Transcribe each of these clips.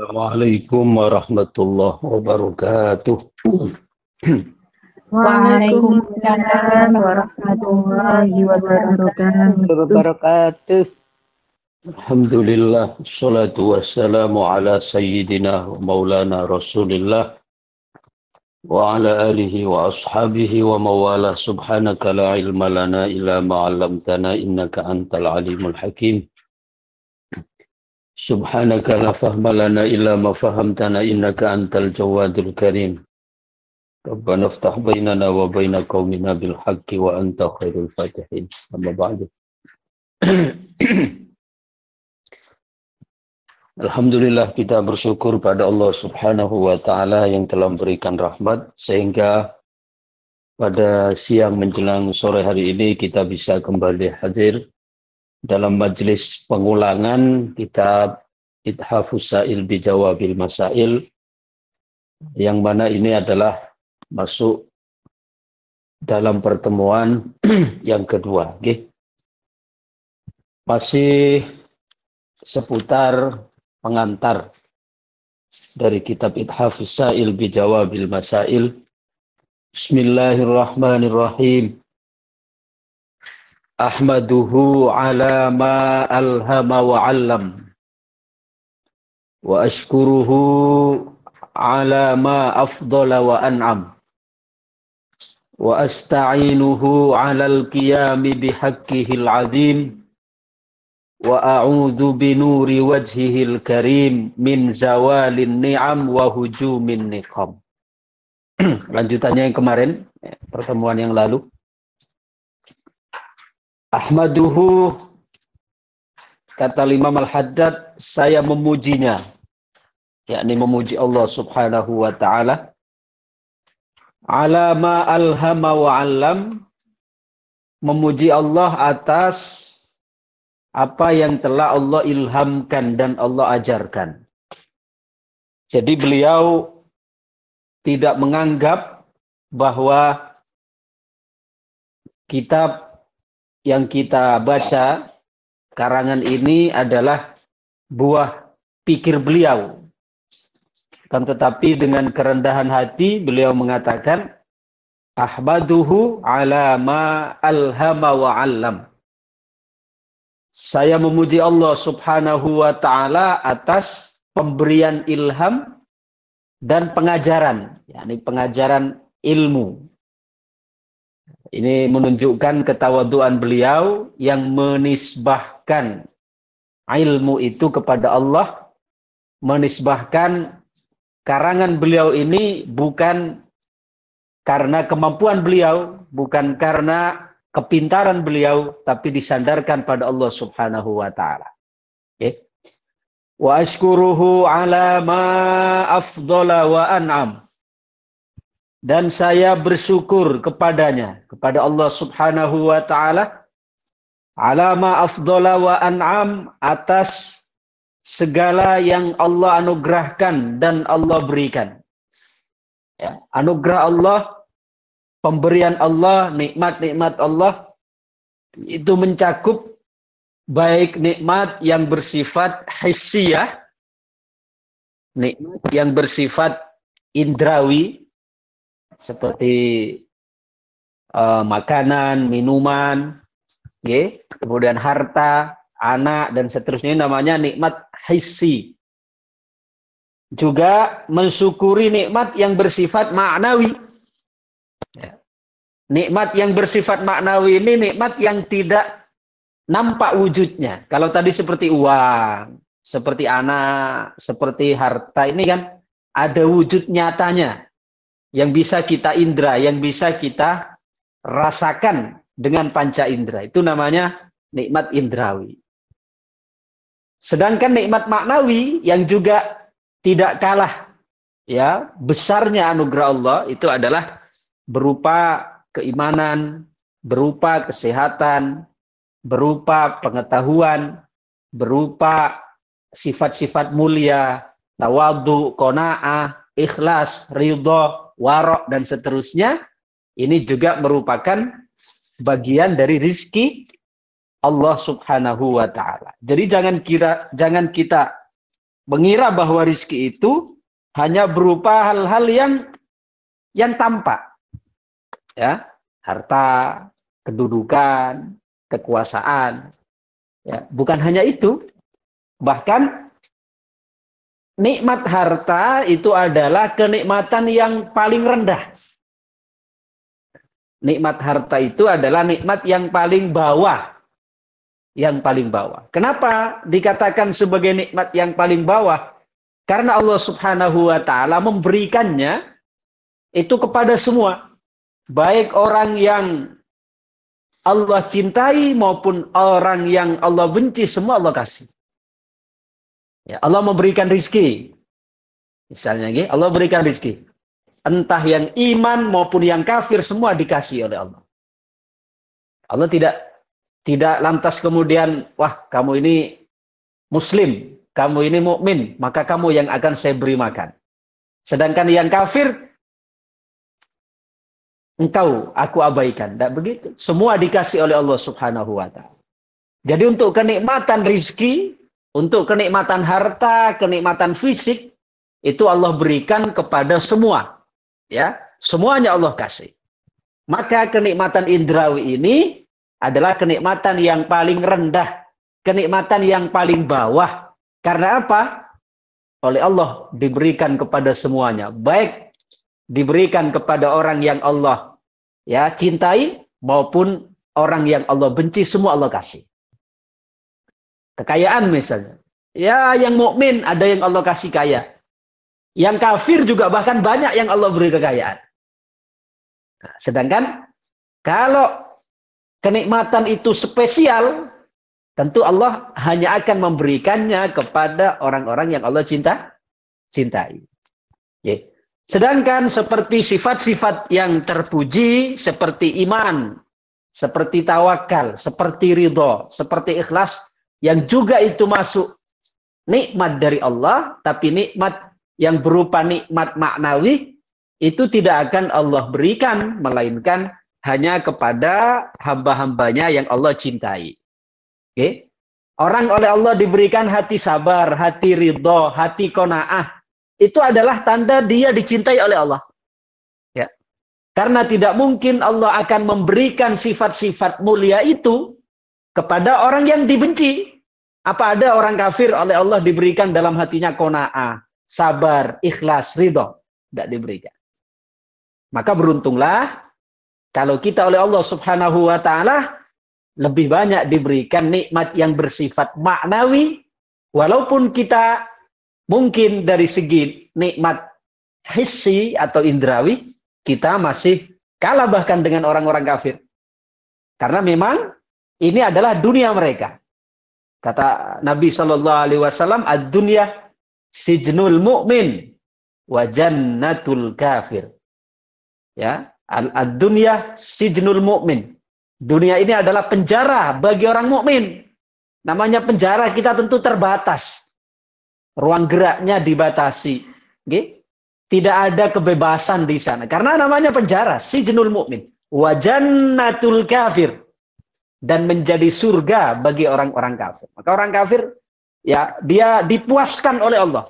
Assalamualaikum warahmatullahi wabarakatuh. Waalaikumsalam warahmatullahi wabarakatuh. Alhamdulillah, salatu wassalamu ala sayyidina wa maulana rasulillah wa ala alihi wa ashabihi wa mawala. Subhanaka la ilma lana illa ma'allamtana innaka antal alimul hakim. Subhanaka la fahma lana illa ma fahamtana innaka antal jawadul karim. Rabbana iftah bainana wa baina qaumina bil haqqi wa anta khairul fatihin. Amma ba'du. Alhamdulillah, kita bersyukur pada Allah Subhanahu wa taala yang telah memberikan rahmat sehingga pada siang menjelang sore hari ini kita bisa kembali hadir dalam majelis pengulangan kitab Ithafus Sa'il bi Jawabil Masail, yang mana ini adalah masuk dalam pertemuan yang kedua. Masih seputar pengantar dari kitab Ithafus Sa'il bi Jawabil Masail. Bismillahirrahmanirrahim. Ahmaduhu ala ma alhama wa 'allam wa ashkuruhu ala ma afdala wa an'am wa asta'inuhu ala al-qiyami bihaqqihil 'azim wa a'udzu binuri wajhihil karim min zawalin ni'am wa hujumin niqam. Lanjutannya yang kemarin, pertemuan yang lalu. Ahmaduhu, kata Imam Al-Haddad, saya memujinya, yakni memuji Allah Subhanahu wa ta'ala, ala ma alhama wa 'allam, memuji Allah atas apa yang telah Allah ilhamkan dan Allah ajarkan. Jadi beliau tidak menganggap bahwa kitab yang kita baca, karangan ini adalah buah pikir beliau. Kan tetapi dengan kerendahan hati beliau mengatakan, ahmaduhu ala ma alhama wa 'allam. Saya memuji Allah Subhanahu wa ta'ala atas pemberian ilham dan pengajaran, yakni pengajaran ilmu. Ini menunjukkan ketawaduan beliau yang menisbahkan ilmu itu kepada Allah, menisbahkan karangan beliau ini bukan karena kemampuan beliau, bukan karena kepintaran beliau, tapi disandarkan pada Allah Subhanahu wa ta'ala. Wa ashkuruhu ala ma afdala wa an'am. Dan saya bersyukur kepadanya, kepada Allah Subhanahu wa ta'ala, ala ma afdala wa an'am, atas segala yang Allah anugerahkan dan Allah berikan. Ya, anugerah Allah, pemberian Allah, nikmat-nikmat Allah, itu mencakup baik nikmat yang bersifat hissiyah, nikmat yang bersifat indrawi, seperti makanan, minuman, kemudian harta, anak, dan seterusnya, namanya nikmat hissi. Juga mensyukuri nikmat yang bersifat maknawi. Nikmat yang bersifat maknawi ini nikmat yang tidak nampak wujudnya. Kalau tadi seperti uang, seperti anak, seperti harta, ini kan ada wujud nyatanya yang bisa kita indra, yang bisa kita rasakan dengan panca indra. Itu namanya nikmat indrawi. Sedangkan nikmat maknawi yang juga tidak kalah ya besarnya anugerah Allah, itu adalah berupa keimanan, berupa kesehatan, berupa pengetahuan, berupa sifat-sifat mulia, tawadhu, qanaah, ikhlas, ridho, warok, dan seterusnya. Ini juga merupakan bagian dari rizki Allah Subhanahu wa ta'ala. Jadi jangan kita mengira bahwa rizki itu hanya berupa hal-hal yang tampak, ya, harta, kedudukan, kekuasaan, ya, bukan hanya itu, bahkan nikmat harta itu adalah kenikmatan yang paling rendah. Nikmat harta itu adalah nikmat yang paling bawah. Yang paling bawah. Kenapa dikatakan sebagai nikmat yang paling bawah? Karena Allah Subhanahu wa Ta'ala memberikannya itu kepada semua. Baik orang yang Allah cintai maupun orang yang Allah benci, semua Allah kasih. Ya, Allah memberikan rizki. Misalnya, Allah berikan rizki. Entah yang iman maupun yang kafir, semua dikasih oleh Allah. Allah tidak lantas kemudian, wah kamu ini muslim, kamu ini mukmin, maka kamu yang akan saya beri makan. Sedangkan yang kafir, engkau aku abaikan. Tidak begitu. Semua dikasih oleh Allah Subhanahu wa Ta'ala. Jadi untuk kenikmatan rizki, untuk kenikmatan harta, kenikmatan fisik, itu Allah berikan kepada semua. Ya, semuanya Allah kasih. Maka kenikmatan indrawi ini adalah kenikmatan yang paling rendah, kenikmatan yang paling bawah. Karena apa? Oleh Allah diberikan kepada semuanya. Baik diberikan kepada orang yang Allah ya cintai maupun orang yang Allah benci, semua Allah kasih. Kekayaan misalnya. Ya, yang mukmin ada yang Allah kasih kaya. Yang kafir juga bahkan banyak yang Allah beri kekayaan. Nah, sedangkan kalau kenikmatan itu spesial, tentu Allah hanya akan memberikannya kepada orang-orang yang Allah cintai. Ya. Sedangkan seperti sifat-sifat yang terpuji, seperti iman, seperti tawakal, seperti ridho, seperti ikhlas, yang juga itu masuk nikmat dari Allah, tapi nikmat yang berupa nikmat maknawi, itu tidak akan Allah berikan, melainkan hanya kepada hamba-hambanya yang Allah cintai. Oke? Orang oleh Allah diberikan hati sabar, hati ridho, hati qanaah. Itu adalah tanda dia dicintai oleh Allah. Ya. Karena tidak mungkin Allah akan memberikan sifat-sifat mulia itu kepada orang yang dibenci. Apa ada orang kafir oleh Allah diberikan dalam hatinya qanaah, sabar, ikhlas, ridho? Tidak diberikan. Maka beruntunglah kalau kita oleh Allah Subhanahu wa Ta'ala lebih banyak diberikan nikmat yang bersifat maknawi, walaupun kita mungkin dari segi nikmat hissi atau indrawi, kita masih kalah bahkan dengan orang-orang kafir. Karena memang ini adalah dunia mereka. Kata Nabi SAW, ad-dunya sijnul mu'min wa jannatul kafir. Ya, ad-dunya sijnul mu'min. Dunia ini adalah penjara bagi orang mukmin. Namanya penjara, kita tentu terbatas. Ruang geraknya dibatasi. Okay? Tidak ada kebebasan di sana. Karena namanya penjara, sijnul mu'min. Wa jannatul kafir. Dan menjadi surga bagi orang-orang kafir. Maka orang kafir, ya dia dipuaskan oleh Allah.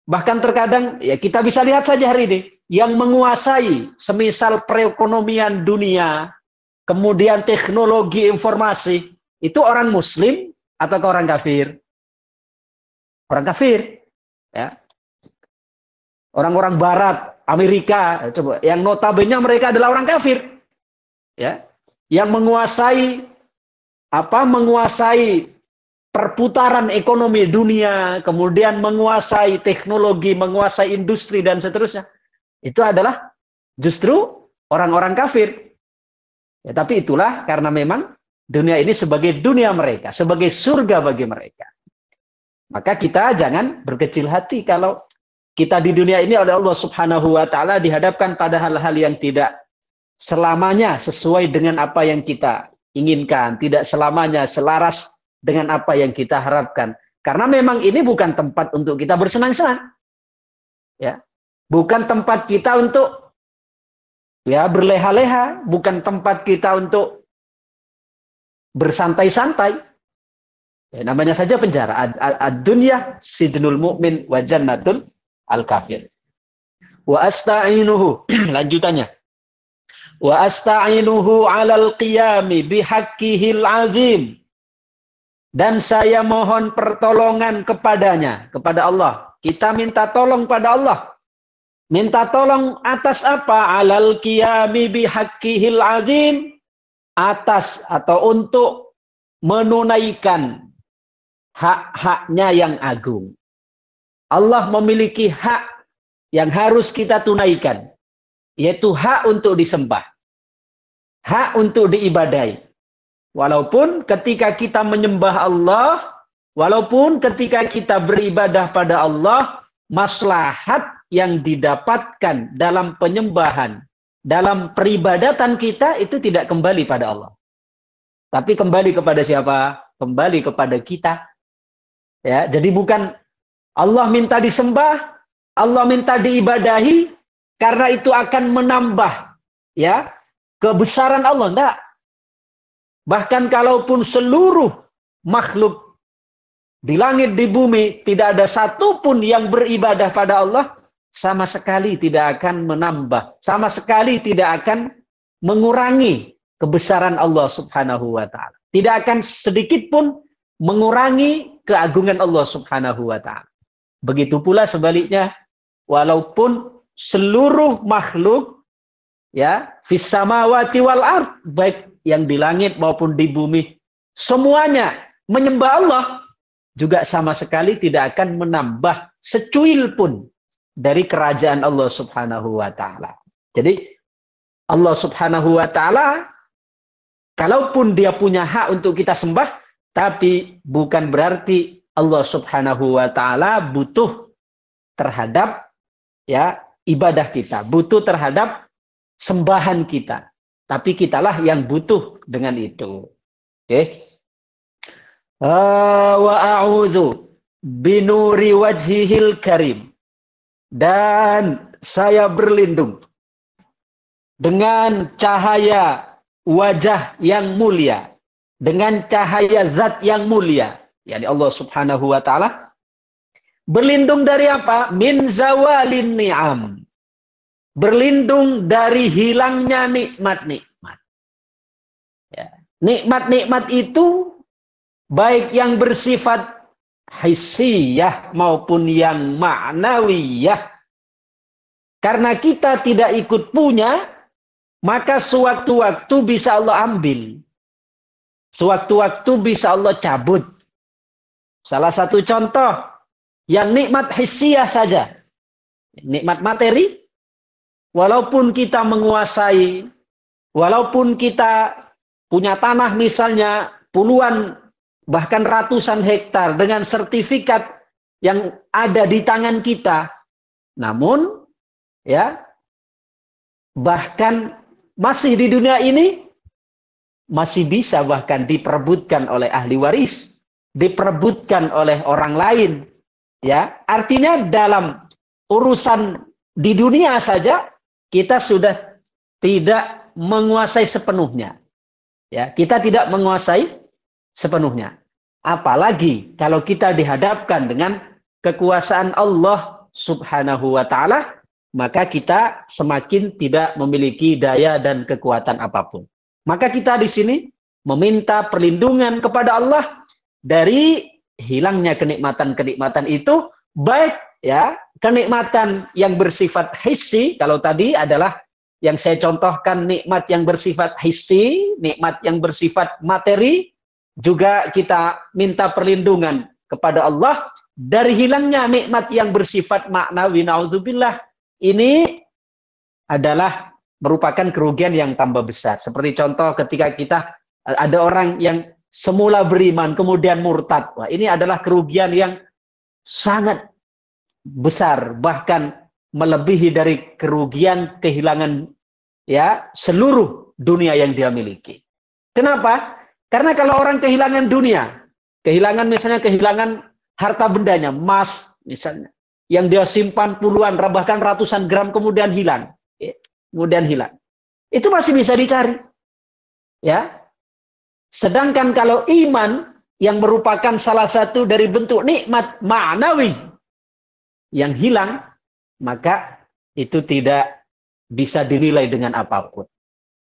Bahkan terkadang, ya kita bisa lihat saja hari ini, yang menguasai semisal perekonomian dunia, kemudian teknologi informasi, itu orang muslim atau orang kafir? Orang kafir. Ya. Orang-orang barat, Amerika, coba, yang notabene mereka adalah orang kafir. Ya. Yang menguasai perputaran ekonomi dunia, kemudian menguasai teknologi, menguasai industri dan seterusnya. Itu adalah justru orang-orang kafir. Ya, tapi itulah karena memang dunia ini sebagai dunia mereka, sebagai surga bagi mereka. Maka kita jangan berkecil hati kalau kita di dunia ini oleh Allah Subhanahu wa Ta'ala dihadapkan pada hal-hal yang tidak selamanya sesuai dengan apa yang kita inginkan, tidak selamanya selaras dengan apa yang kita harapkan. Karena memang ini bukan tempat untuk kita bersenang-senang. Ya. Bukan tempat kita untuk ya berleha-leha, bukan tempat kita untuk bersantai-santai. Ya, namanya saja penjara. Ad-dunya sijnul mu'min wa jannatul al-kafir. Wa asta'inuhu. Lanjutannya. Wa asta'inuhu 'alal qiyami bihaqqihil 'azim. Dan saya mohon pertolongan kepadanya, kepada Allah. Kita minta tolong pada Allah. Minta tolong atas apa? 'Alal qiyami bihaqqihil 'azim. Atas atau untuk menunaikan hak-haknya yang agung. Allah memiliki hak yang harus kita tunaikan, yaitu hak untuk disembah, hak untuk diibadahi. Walaupun ketika kita menyembah Allah, walaupun ketika kita beribadah pada Allah, maslahat yang didapatkan dalam penyembahan, dalam peribadatan kita itu tidak kembali pada Allah. Tapi kembali kepada siapa? Kembali kepada kita. Ya, jadi bukan Allah minta disembah, Allah minta diibadahi karena itu akan menambah ya kebesaran Allah, enggak. Bahkan kalaupun seluruh makhluk di langit di bumi tidak ada satupun yang beribadah pada Allah, sama sekali tidak akan menambah, sama sekali tidak akan mengurangi kebesaran Allah Subhanahu wa taala. Tidak akan sedikit pun mengurangi keagungan Allah Subhanahu wa taala. Begitu pula sebaliknya, walaupun seluruh makhluk ya fis samawati wal ard, baik yang di langit maupun di bumi, semuanya menyembah Allah, juga sama sekali tidak akan menambah secuil pun dari kerajaan Allah Subhanahu wa taala. Jadi Allah Subhanahu wa taala kalaupun dia punya hak untuk kita sembah, tapi bukan berarti Allah Subhanahu wa taala butuh terhadap ya ibadah kita, butuh terhadap sembahan kita. Tapi kitalah yang butuh dengan itu. Oke. Wa a'udzu binuri wajhihil karim. Dan saya berlindung dengan cahaya wajah yang mulia, dengan cahaya zat yang mulia, yakni Allah Subhanahu wa taala. Berlindung dari apa? Min zawalin ni'am. Berlindung dari hilangnya nikmat-nikmat. Ya. Nikmat-nikmat itu baik yang bersifat hissiyah maupun yang ma'nawiyah. Karena kita tidak ikut punya, maka sewaktu-waktu bisa Allah ambil. Sewaktu-waktu bisa Allah cabut. Salah satu contoh yang nikmat hissiyah saja. Nikmat materi, walaupun kita menguasai, walaupun kita punya tanah misalnya puluhan bahkan ratusan hektar dengan sertifikat yang ada di tangan kita, namun ya bahkan masih di dunia ini masih bisa bahkan diperebutkan oleh ahli waris, diperebutkan oleh orang lain. Ya, artinya dalam urusan di dunia saja kita sudah tidak menguasai sepenuhnya. Ya, kita tidak menguasai sepenuhnya. Apalagi kalau kita dihadapkan dengan kekuasaan Allah Subhanahu wa taala, maka kita semakin tidak memiliki daya dan kekuatan apapun. Maka kita di sini meminta perlindungan kepada Allah dari hilangnya kenikmatan-kenikmatan itu, baik ya kenikmatan yang bersifat hissi, kalau tadi adalah yang saya contohkan nikmat yang bersifat hissi, nikmat yang bersifat materi, juga kita minta perlindungan kepada Allah dari hilangnya nikmat yang bersifat maknawi. Na'udzubillah. Ini adalah merupakan kerugian yang tambah besar. Seperti contoh ketika kita ada orang yang semula beriman kemudian murtad. Wah, ini adalah kerugian yang sangat besar, bahkan melebihi dari kerugian kehilangan ya seluruh dunia yang dia miliki. Kenapa? Karena kalau orang kehilangan dunia, kehilangan misalnya kehilangan harta bendanya, emas misalnya, yang dia simpan puluhan bahkan ratusan gram kemudian hilang, ya, kemudian hilang, itu masih bisa dicari, ya. Sedangkan kalau iman yang merupakan salah satu dari bentuk nikmat ma'nawi yang hilang, maka itu tidak bisa dinilai dengan apapun.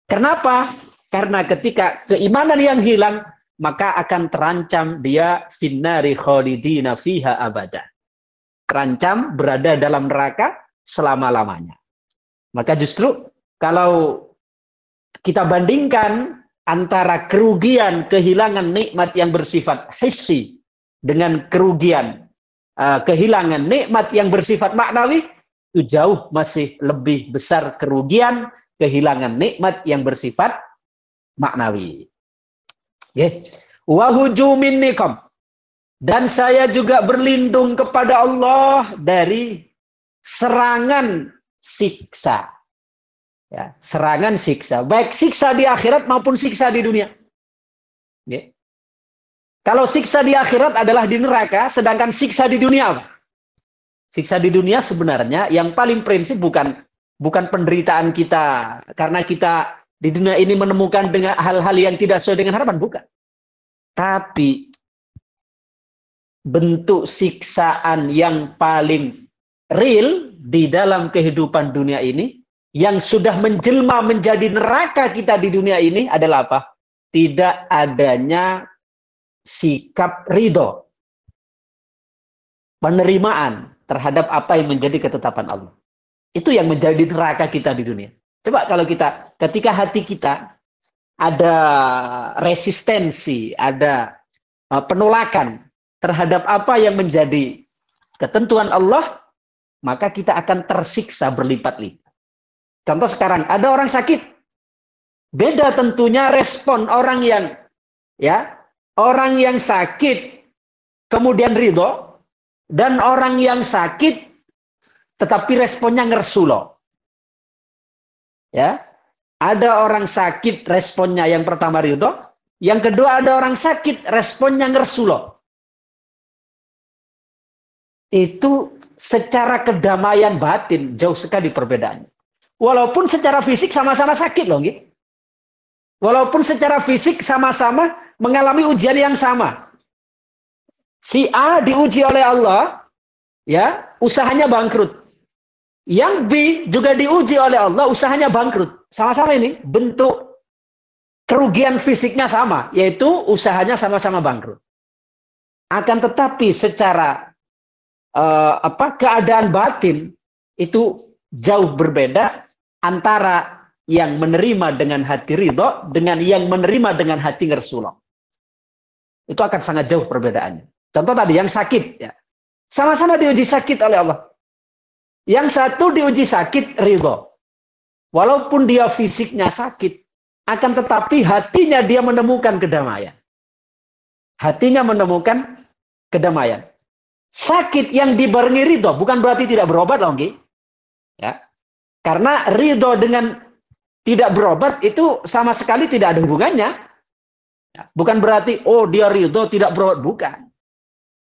Kenapa? Karena ketika keimanan yang hilang, maka akan terancam dia finnari khalidina fiha abada. Terancam berada dalam neraka selama-lamanya. Maka justru kalau kita bandingkan antara kerugian kehilangan nikmat yang bersifat hissi dengan kerugian kehilangan nikmat yang bersifat maknawi, itu jauh masih lebih besar kerugian kehilangan nikmat yang bersifat maknawi. Wa hujumin niqam. Dan saya juga berlindung kepada Allah dari serangan siksa. Ya, serangan siksa. Baik siksa di akhirat maupun siksa di dunia. Ya. Kalau siksa di akhirat adalah di neraka, sedangkan siksa di dunia apa? Siksa di dunia sebenarnya yang paling prinsip bukan penderitaan kita. Karena kita di dunia ini menemukan dengan hal-hal yang tidak sesuai dengan harapan, bukan. Tapi bentuk siksaan yang paling real di dalam kehidupan dunia ini, yang sudah menjelma menjadi neraka kita di dunia ini adalah apa? Tidak adanya sikap ridho, penerimaan terhadap apa yang menjadi ketetapan Allah. Itu yang menjadi neraka kita di dunia. Coba kalau ketika hati kita ada resistensi, ada penolakan terhadap apa yang menjadi ketentuan Allah, maka kita akan tersiksa berlipat-lipat. Contoh sekarang, ada orang sakit. Beda tentunya respon orang yang sakit kemudian ridho, dan orang yang sakit tetapi responnya ngersulo. Ya. Ada orang sakit responnya yang pertama ridho, yang kedua ada orang sakit responnya ngersulo. Itu secara kedamaian batin jauh sekali perbedaannya. Walaupun secara fisik sama-sama sakit loh, gitu. Walaupun secara fisik sama-sama mengalami ujian yang sama. Si A diuji oleh Allah, ya, usahanya bangkrut. Yang B juga diuji oleh Allah, usahanya bangkrut. Sama-sama ini bentuk kerugian fisiknya sama, yaitu usahanya sama-sama bangkrut. Akan tetapi secara keadaan batin itu jauh berbeda antara yang menerima dengan hati ridho dengan yang menerima dengan hati ngersulo. Itu akan sangat jauh perbedaannya. Contoh tadi yang sakit, ya, sama-sama diuji sakit oleh Allah. Yang satu diuji sakit ridho, walaupun dia fisiknya sakit, akan tetapi hatinya dia menemukan kedamaian. Hatinya menemukan kedamaian. Sakit yang dibarengi ridho bukan berarti tidak berobat, loh, ya. Karena ridho dengan tidak berobat itu sama sekali tidak ada hubungannya. Bukan berarti dia ridho tidak berobat, bukan.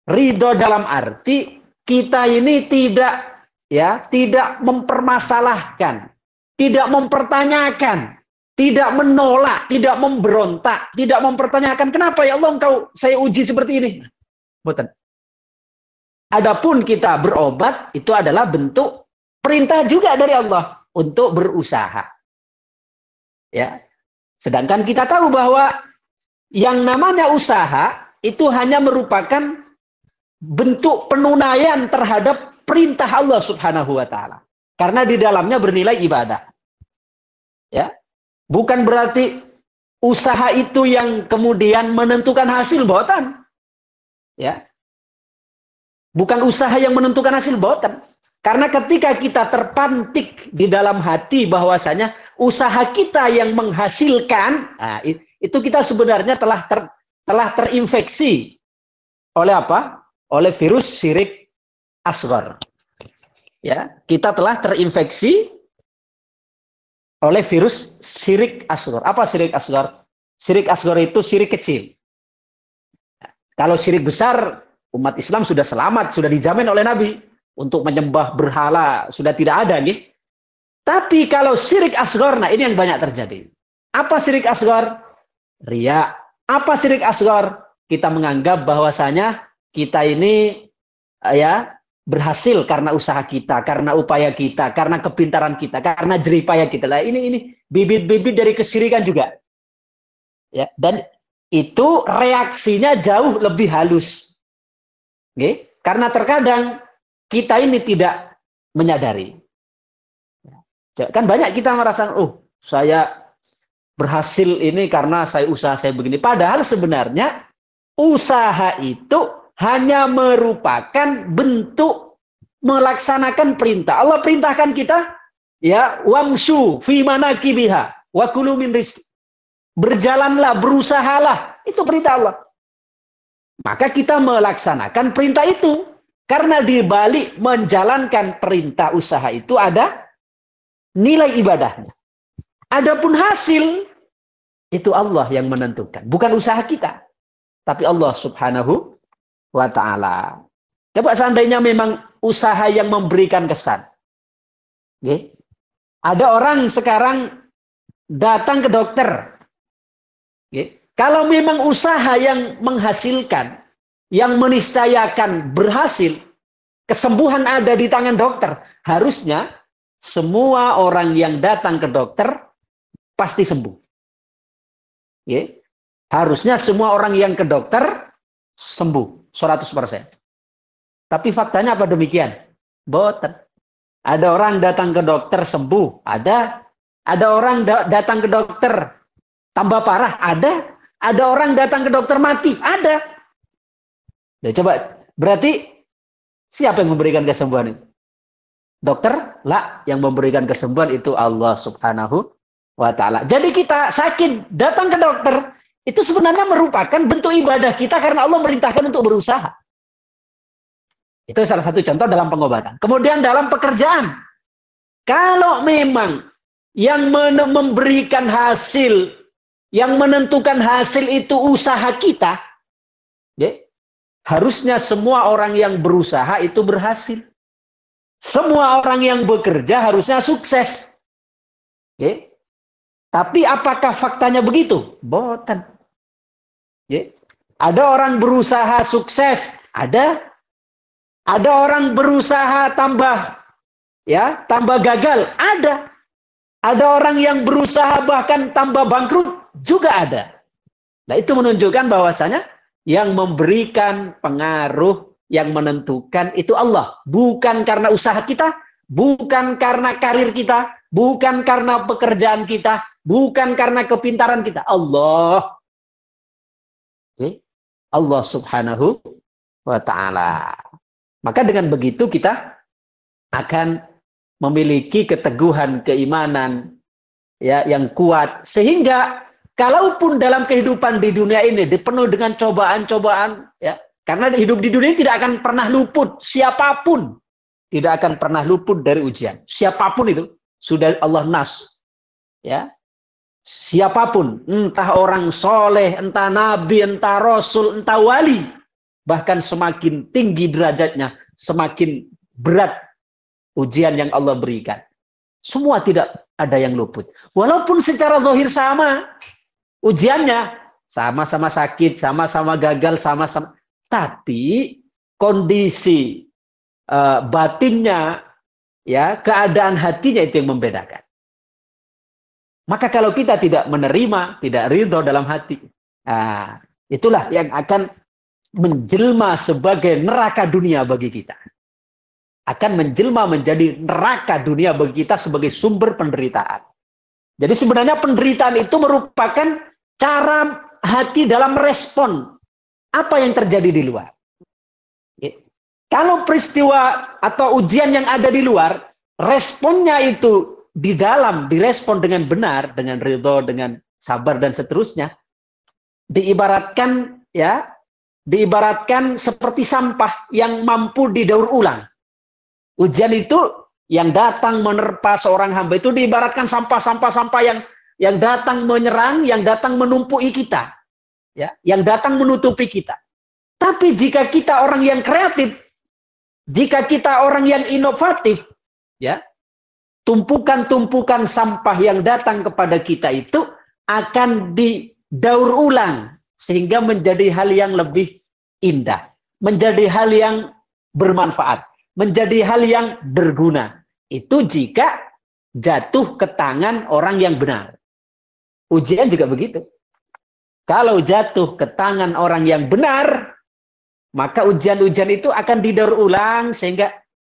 Ridho dalam arti kita ini tidak mempermasalahkan, tidak mempertanyakan, tidak menolak, tidak memberontak, tidak mempertanyakan kenapa ya Allah engkau saya uji seperti ini. Betul. Adapun kita berobat itu adalah bentuk perintah juga dari Allah untuk berusaha. Ya. Sedangkan kita tahu bahwa yang namanya usaha itu hanya merupakan bentuk penunaian terhadap perintah Allah Subhanahu wa taala. Karena di dalamnya bernilai ibadah. Ya. Bukan berarti usaha itu yang kemudian menentukan hasil, boten. Ya. Bukan usaha yang menentukan hasil, boten. Karena ketika kita terpantik di dalam hati bahwasanya usaha kita yang menghasilkan, nah, itu kita sebenarnya telah terinfeksi oleh apa? Oleh virus syirik asghar. Ya, kita telah terinfeksi oleh virus syirik asghar. Apa syirik asghar? Syirik asghar itu syirik kecil. Kalau syirik besar, umat Islam sudah selamat, sudah dijamin oleh Nabi. Untuk menyembah berhala sudah tidak ada, nih. Tapi kalau syirik asghar, nah ini yang banyak terjadi. Apa syirik asghar? Riya. Apa syirik asghar? kita menganggap bahwasanya kita ini ya berhasil karena usaha kita, karena upaya kita, karena kepintaran kita, karena jeripaya kita. Lah ini bibit-bibit dari kesyirikan juga. Ya, dan itu reaksinya jauh lebih halus. Oke? Karena terkadang kita ini tidak menyadari. Kan banyak kita merasa, oh, saya berhasil ini karena usaha saya begini. Padahal sebenarnya usaha itu hanya merupakan bentuk melaksanakan perintah. Allah perintahkan kita, ya, wamshu fi manakibiha wa kulu min rizqi. Berjalanlah, berusahalah. Itu perintah Allah. Maka kita melaksanakan perintah itu. Karena di balik menjalankan perintah usaha itu ada nilai ibadahnya. Adapun hasil, itu Allah yang menentukan. Bukan usaha kita. Tapi Allah subhanahu wa ta'ala. Coba seandainya memang usaha yang memberikan kesan. Okay. Ada orang sekarang datang ke dokter. Okay. Kalau memang usaha yang menghasilkan, yang meniscayakan berhasil, kesembuhan ada di tangan dokter, harusnya semua orang yang datang ke dokter pasti sembuh. Okay. Harusnya semua orang yang ke dokter sembuh 100%. Tapi faktanya apa demikian? Boten. Ada orang datang ke dokter sembuh, ada orang datang ke dokter tambah parah, ada orang datang ke dokter mati, ada. Ya, coba, berarti siapa yang memberikan kesembuhan itu? Dokter? Lah, yang memberikan kesembuhan itu Allah subhanahu wa ta'ala. Jadi kita sakit, datang ke dokter, itu sebenarnya merupakan bentuk ibadah kita karena Allah merintahkan untuk berusaha. Itu salah satu contoh dalam pengobatan. Kemudian dalam pekerjaan. Kalau memang yang memberikan hasil, yang menentukan hasil itu usaha kita, ya, harusnya semua orang yang berusaha itu berhasil. Semua orang yang bekerja harusnya sukses. Ya. Tapi apakah faktanya begitu? Boten. Ya. Ada orang berusaha sukses, ada orang berusaha tambah gagal, ada. Ada orang yang berusaha bahkan tambah bangkrut, juga ada. Nah, itu menunjukkan bahwasanya yang memberikan pengaruh, yang menentukan itu Allah. Bukan karena usaha kita, bukan karena karir kita, bukan karena pekerjaan kita, bukan karena kepintaran kita. Allah. Okay. Allah subhanahu wa ta'ala. Maka dengan begitu kita akan memiliki keteguhan keimanan ya yang kuat, sehingga kalaupun dalam kehidupan di dunia ini dipenuhi dengan cobaan-cobaan, ya, karena hidup di dunia ini tidak akan pernah luput, siapapun tidak akan pernah luput dari ujian. Siapapun itu sudah Allah nas, ya. Siapapun, entah orang soleh, entah nabi, entah rasul, entah wali, bahkan semakin tinggi derajatnya, semakin berat ujian yang Allah berikan. Semua tidak ada yang luput. Walaupun secara zahir sama ujiannya, sama-sama sakit, sama-sama gagal, sama-sama. Tapi kondisi batinnya, ya, keadaan hatinya itu yang membedakan. Maka kalau kita tidak menerima, tidak ridho dalam hati, itulah yang akan menjelma sebagai neraka dunia bagi kita. Akan menjelma menjadi neraka dunia bagi kita sebagai sumber penderitaan. Jadi sebenarnya penderitaan itu merupakan cara hati dalam respon apa yang terjadi di luar. Kalau peristiwa atau ujian yang ada di luar, responnya itu di dalam direspon dengan benar, dengan ridho, dengan sabar dan seterusnya, diibaratkan seperti sampah yang mampu didaur ulang. Ujian itu yang datang menerpa seorang hamba itu diibaratkan sampah-sampah yang datang menyerang, yang datang menumpuki kita, ya, yang datang menutupi kita. Tapi jika kita orang yang kreatif, jika kita orang yang inovatif, ya, tumpukan-tumpukan sampah yang datang kepada kita itu akan didaur ulang, sehingga menjadi hal yang lebih indah, menjadi hal yang bermanfaat, menjadi hal yang berguna. Itu jika jatuh ke tangan orang yang benar. Ujian juga begitu. Kalau jatuh ke tangan orang yang benar, maka ujian-ujian itu akan didaur ulang sehingga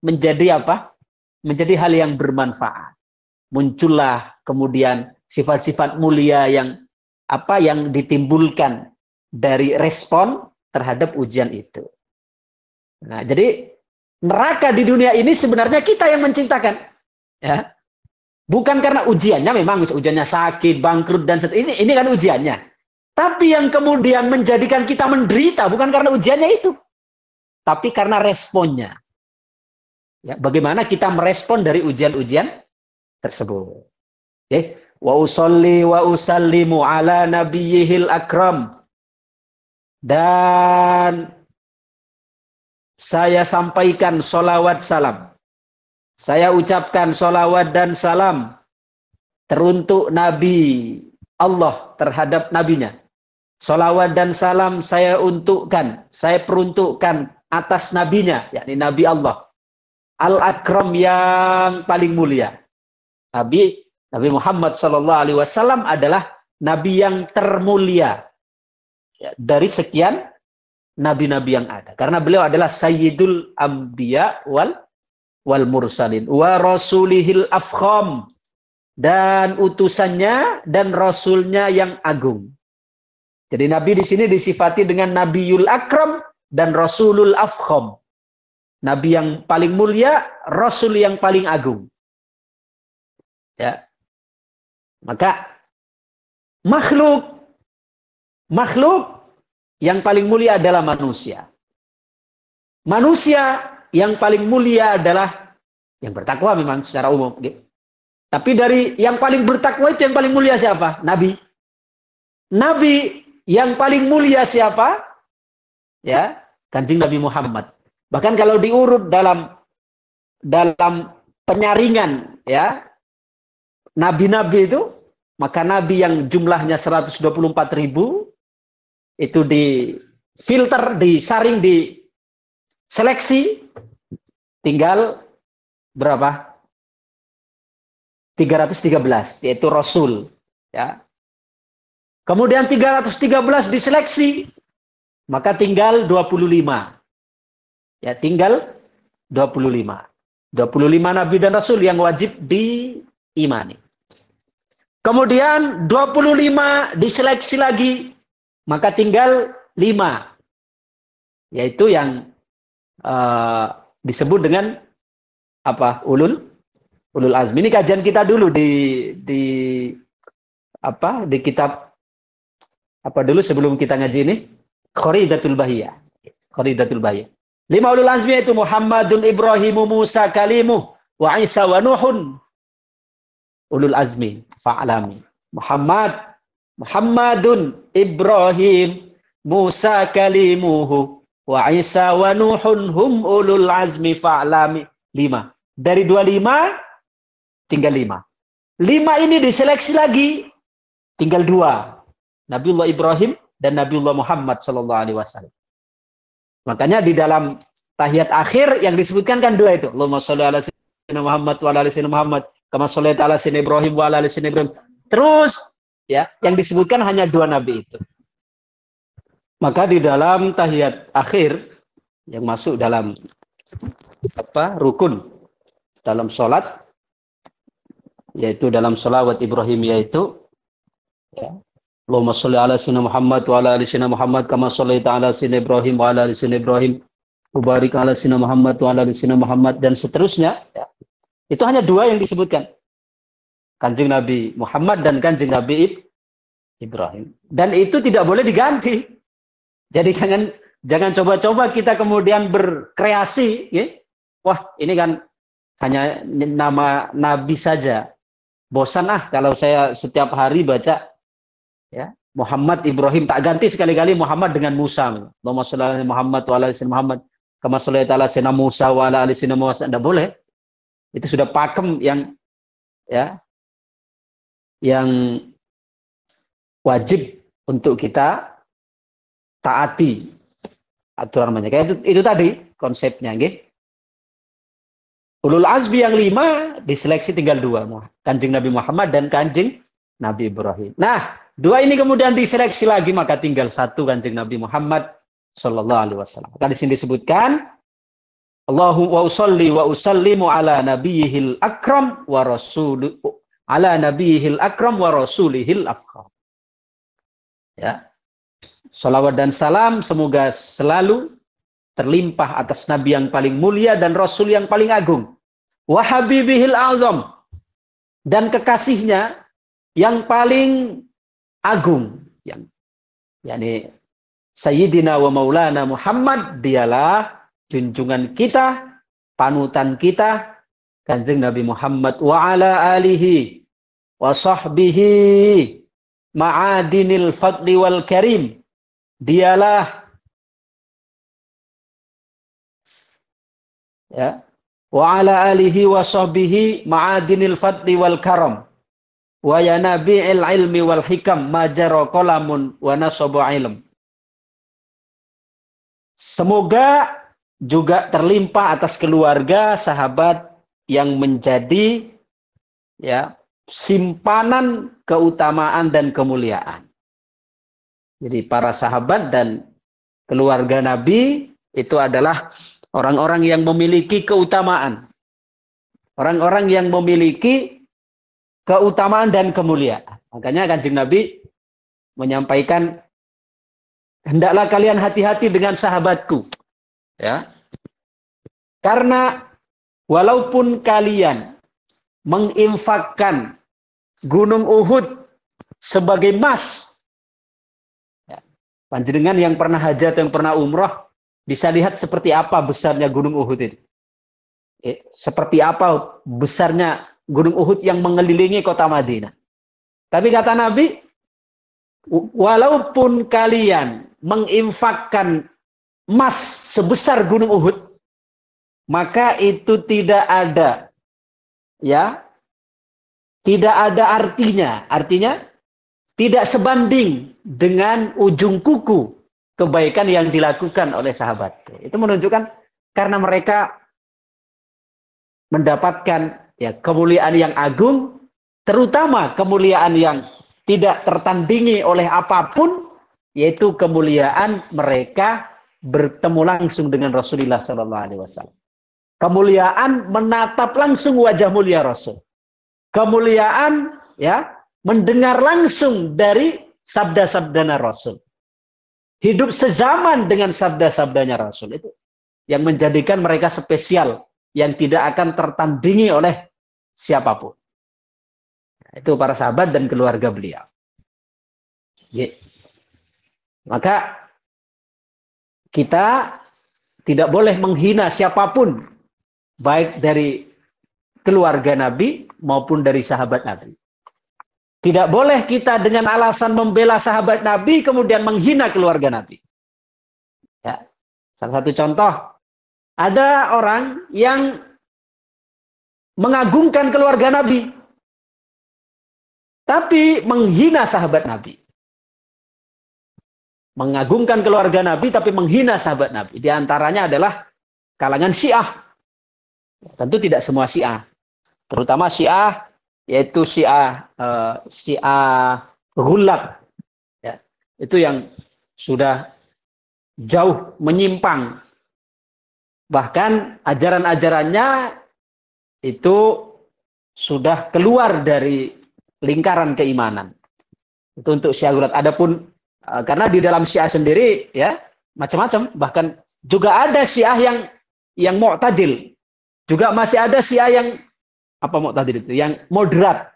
menjadi apa? Menjadi hal yang bermanfaat. Muncullah kemudian sifat-sifat mulia yang ditimbulkan dari respon terhadap ujian itu. Nah, jadi neraka di dunia ini sebenarnya kita yang menciptakan, ya. Bukan karena ujiannya, memang ujiannya sakit, bangkrut dan ini kan ujiannya. Tapi yang kemudian menjadikan kita menderita bukan karena ujiannya itu, tapi karena responnya. Ya, bagaimana kita merespon dari ujian-ujian tersebut. Okay. Wa usolli wa usallimu ala nabiyyihil akram. Dan saya sampaikan sholawat salam. Saya ucapkan sholawat dan salam teruntuk Nabi Allah terhadap nabinya. Sholawat dan salam saya peruntukkan atas nabinya, yakni Nabi Allah. Al-Akram yang paling mulia. Nabi Muhammad SAW adalah Nabi yang termulia, ya, dari sekian Nabi-Nabi yang ada. Karena beliau adalah Sayyidul Anbiya wal Mursalin. Wa Rasulihil Afkham. Dan utusannya dan Rasulnya yang agung. Jadi Nabi di sini disifati dengan Nabiul Akram dan Rasulul Afkham. Nabi yang paling mulia, Rasul yang paling agung. Ya. Maka makhluk yang paling mulia adalah manusia. Manusia yang paling mulia adalah yang bertakwa memang secara umum. Tapi dari yang paling bertakwa itu yang paling mulia siapa? Nabi. Nabi yang paling mulia siapa? Ya, Kanjeng Nabi Muhammad. Bahkan kalau diurut dalam penyaringan, ya, nabi-nabi itu, maka nabi yang jumlahnya 124.000 itu difilter, disaring, diseleksi, tinggal berapa? 313, yaitu Rasul. Ya. Kemudian 313 diseleksi, maka tinggal 25. Ya, tinggal 25. 25 Nabi dan Rasul yang wajib diimani. Kemudian 25 diseleksi lagi, maka tinggal 5. Yaitu yang disebut dengan apa? Ulul azmi. Ini kajian kita dulu di kitab apa dulu sebelum kita ngaji ini? Kharidatul Bahiyah. 5 ulul azmi itu Muhammadun Ibrahimu Musa kalimuh wa Isa wa Nuhun. Ulul azmi fa'alami. Muhammadun Ibrahim Musa kalimuhu wa Isa wa Nuhun hum ulul azmi fa'alami. 5. Dari 25 tinggal 5. 5 ini diseleksi lagi, tinggal 2. Nabiullah Ibrahim dan Nabiullah Muhammad SAW. Makanya di dalam tahiyat akhir yang disebutkan kan 2 itu. Allahumma sholli ala sayyidina Muhammad wa ala ali sayyidina Muhammad, kama shallaita ala sayyidina Ibrahim wa ala ali sayyidina Ibrahim. Terus, ya, yang disebutkan hanya 2 nabi itu. Maka di dalam tahiyat akhir yang masuk dalam rukun dalam sholat, yaitu dalam sholawat Ibrahim, yaitu ya, Allahumma sholli ala sayyidina Muhammad wa ala ali sayyidina Muhammad kama shallaita ala sayyidina Ibrahim wa ala ali sayyidina Ibrahim wa barik ala sayyidina Muhammad wa ala ali sayyidina Muhammad, dan seterusnya, ya. Itu hanya 2 yang disebutkan, Kanjeng Nabi Muhammad dan Kanjeng Nabi Ibrahim, dan itu tidak boleh diganti. Jadi jangan coba-coba kita kemudian berkreasi, ya. Wah, ini kan hanya nama Nabi saja. Bosan kalau saya setiap hari baca, ya, Muhammad Ibrahim, tak ganti sekali-kali Muhammad dengan Musa. Allahumma sholli ala Muhammad wa ala ali Muhammad kama shallaita ala sayyidina Musa wa ala ali sayyidina Musa. Tidak boleh. Itu sudah pakem yang wajib untuk kita taati aturan mereka. Itu tadi konsepnya, nggih. Ulul azmi yang 5 diseleksi tinggal 2, Kanjeng Nabi Muhammad dan Kanjeng Nabi Ibrahim. Nah, 2 ini kemudian diseleksi lagi, maka tinggal 1 Kanjeng Nabi Muhammad sallallahu alaihi wasallam. Maka di sini disebutkan Allahu wa usalli wa usallimu ala nabiyihil akram wa rasul ala nabiyihil akram wa rasulihil afkham. Ya. Salawat dan salam semoga selalu terlimpah atas nabi yang paling mulia dan rasul yang paling agung. Wa habibihil azam, dan kekasihnya yang paling agung, yang yakni Sayyidina wa Maulana Muhammad, dialah junjungan kita, panutan kita, Kanjeng Nabi Muhammad wa ala alihi wa sahbihi ma'adinil fadli wal karim. Dialah ya, wa ala alihi wa sahbihi ma'adinil fadli wal karam wa yanabi'il ilmi wal hikam majara qalamun wa nasabu ilm. Semoga juga terlimpah atas keluarga sahabat yang menjadi ya simpanan keutamaan dan kemuliaan. Jadi para sahabat dan keluarga Nabi itu adalah orang-orang yang memiliki keutamaan. Orang-orang yang memiliki keutamaan dan kemuliaan. Makanya Kanjeng Nabi menyampaikan, hendaklah kalian hati-hati dengan sahabatku. Ya. Karena walaupun kalian menginfakkan Gunung Uhud sebagai emas, ya, panjenengan yang pernah haji atau yang pernah umrah bisa lihat seperti apa besarnya Gunung Uhud itu. Seperti apa besarnya Gunung Uhud yang mengelilingi kota Madinah. Tapi kata Nabi, walaupun kalian menginfakkan emas sebesar Gunung Uhud, maka itu tidak ada, ya, tidak ada artinya. Artinya tidak sebanding dengan ujung kuku kebaikan yang dilakukan oleh sahabat. Itu menunjukkan karena mereka mendapatkan ya kemuliaan yang agung, terutama kemuliaan yang tidak tertandingi oleh apapun, yaitu kemuliaan mereka bertemu langsung dengan Rasulullah SAW. Kemuliaan menatap langsung wajah mulia Rasul. Kemuliaan ya mendengar langsung dari sabda-sabdanya Rasul. Hidup sezaman dengan sabda-sabdanya Rasul, itu yang menjadikan mereka spesial, yang tidak akan tertandingi oleh siapapun. Itu para sahabat dan keluarga beliau. Ya. Maka kita tidak boleh menghina siapapun, baik dari keluarga Nabi maupun dari sahabat Nabi. Tidak boleh kita dengan alasan membela sahabat Nabi kemudian menghina keluarga Nabi. Ya. Salah satu contoh, ada orang yang mengagungkan keluarga Nabi, tapi menghina sahabat Nabi. Mengagungkan keluarga Nabi, tapi menghina sahabat Nabi. Di antaranya adalah kalangan Syiah. Tentu tidak semua Syiah. Terutama Syiah, yaitu Syiah Ghulat. Ya, itu yang sudah jauh menyimpang. Bahkan ajaran-ajarannya itu sudah keluar dari lingkaran keimanan. Itu untuk Syiah Ghulat. Adapun karena di dalam Syiah sendiri ya macam-macam, bahkan juga ada Syiah yang mu'tadil. Juga masih ada Syiah yang apa mu'tadil itu? Yang moderat.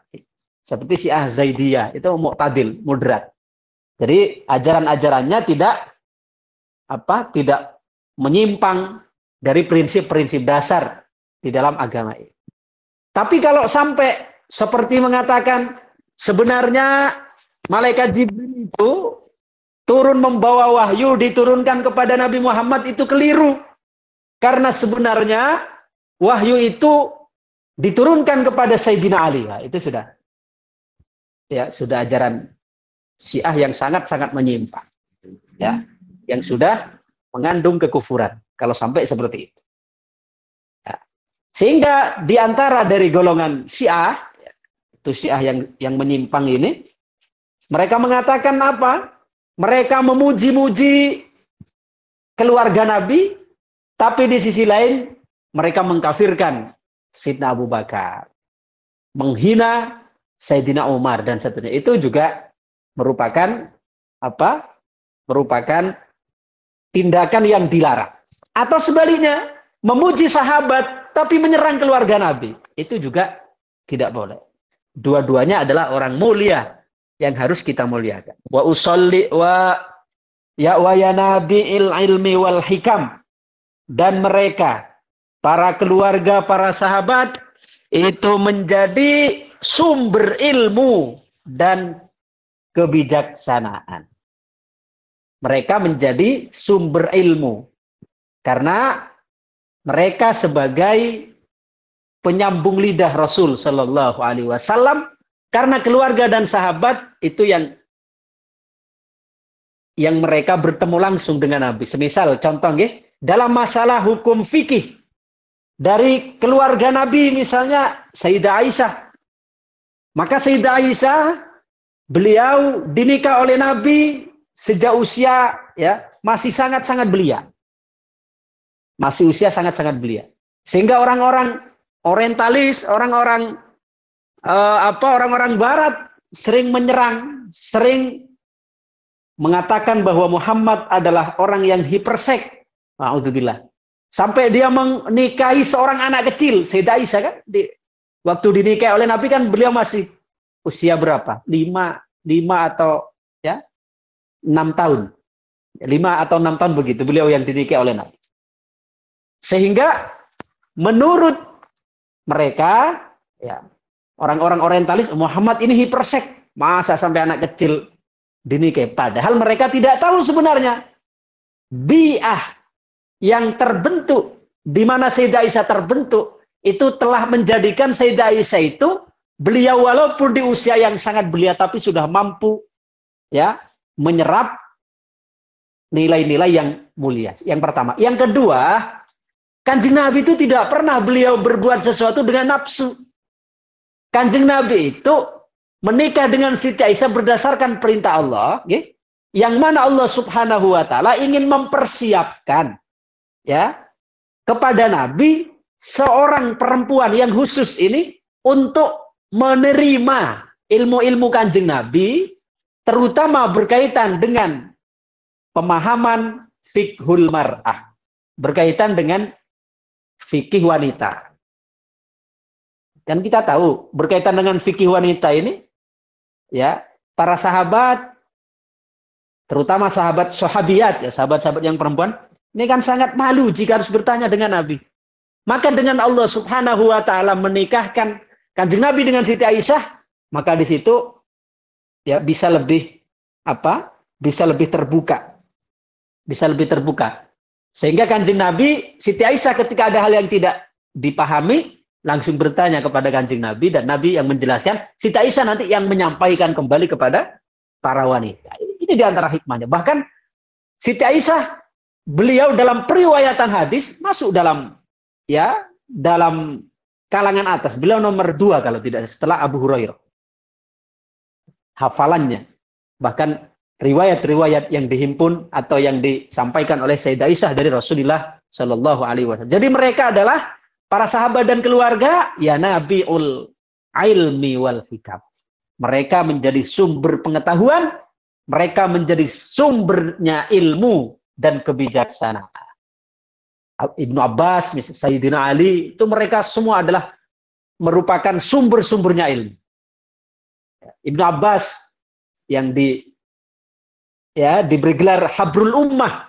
Seperti Syiah Zaidiyah, itu mu'tadil, moderat. Jadi ajaran-ajarannya tidak menyimpang dari prinsip-prinsip dasar di dalam agama ini. Tapi kalau sampai seperti mengatakan sebenarnya malaikat Jibril itu turun membawa wahyu diturunkan kepada Nabi Muhammad, itu keliru. Karena sebenarnya wahyu itu diturunkan kepada Sayyidina Ali. Nah, itu sudah ajaran Syiah yang sangat-sangat menyimpang. Ya. yang sudah mengandung kekufuran. Kalau sampai seperti itu. Ya. Sehingga di antara dari golongan Syiah, itu Syiah yang menyimpang ini, mereka mengatakan apa? Mereka memuji-muji keluarga Nabi, tapi di sisi lain mereka mengkafirkan Sayyidina Abu Bakar, menghina Sayyidina Umar dan seterusnya. Itu juga merupakan apa? Merupakan tindakan yang dilarang. Atau sebaliknya, memuji sahabat tapi menyerang keluarga Nabi. Itu juga tidak boleh. Dua-duanya adalah orang mulia yang harus kita muliakan. Wa usolli wa ya nabi'il ilmi wal hikam. Dan mereka, para keluarga, para sahabat, itu menjadi sumber ilmu dan kebijaksanaan. Mereka menjadi sumber ilmu karena mereka sebagai penyambung lidah Rasul Shallallahu Alaihi Wasallam, karena keluarga dan sahabat itu yang mereka bertemu langsung dengan Nabi. Semisal contoh dalam masalah hukum fikih dari keluarga Nabi, misalnya Sayyidah Aisyah, maka Sayyidah Aisyah beliau dinikah oleh Nabi sejak usia masih sangat-sangat belia. Masih usia sangat-sangat belia. Sehingga orang-orang orientalis, orang-orang barat sering menyerang, sering mengatakan bahwa Muhammad adalah orang yang hiperseks. A'udzubillah. Sampai dia menikahi seorang anak kecil, Sayyidah Aisyah kan, waktu dinikahi oleh Nabi kan beliau masih usia berapa? 5 atau 6 tahun. 5 atau 6 tahun begitu beliau yang dinikahi oleh Nabi. Sehingga menurut mereka, orang-orang orientalis, Muhammad ini hiperseks. Masa sampai anak kecil dinikahi? Padahal mereka tidak tahu sebenarnya bi'ah yang terbentuk, di mana Sayyidah Aisyah terbentuk, itu telah menjadikan Sayyidah Aisyah itu, beliau walaupun di usia yang sangat belia, tapi sudah mampu menyerap nilai-nilai yang mulia. Yang pertama. Yang kedua, Kanjeng Nabi itu tidak pernah beliau berbuat sesuatu dengan nafsu. Kanjeng Nabi itu menikah dengan Siti Aisyah berdasarkan perintah Allah, yang mana Allah Subhanahu wa taala ingin mempersiapkan kepada Nabi seorang perempuan yang khusus ini untuk menerima ilmu-ilmu Kanjeng Nabi, terutama berkaitan dengan pemahaman fiqhul mar'ah, berkaitan dengan fikih wanita. Dan kita tahu berkaitan dengan fikih wanita ini, para sahabat, terutama sahabat sahabiyat, sahabat-sahabat yang perempuan, ini kan sangat malu jika harus bertanya dengan Nabi. Maka dengan Allah Subhanahu wa taala menikahkan Kanjeng Nabi dengan Siti Aisyah, maka di situ bisa lebih terbuka. Bisa lebih terbuka. Sehingga Kanjeng Nabi, Siti Aisyah ketika ada hal yang tidak dipahami, langsung bertanya kepada Kanjeng Nabi, dan Nabi yang menjelaskan, Siti Aisyah nanti yang menyampaikan kembali kepada para wanita. Ini di antara hikmahnya. Bahkan Siti Aisyah, beliau dalam periwayatan hadis masuk dalam kalangan atas. Beliau nomor 2 kalau tidak, setelah Abu Hurairah. Hafalannya. Bahkan riwayat-riwayat yang dihimpun atau yang disampaikan oleh Sayyidah Aisyah dari Rasulullah Shallallahu Alaihi Wasallam. Jadi mereka adalah para sahabat dan keluarga nabiul ilmi wal hikam. Mereka menjadi sumber pengetahuan, mereka menjadi sumbernya ilmu dan kebijaksanaan. Ibnu Abbas, Sayyidina Ali, itu mereka semua adalah merupakan sumber-sumbernya ilmu. Ibnu Abbas yang diberi gelar Habrul Ummah.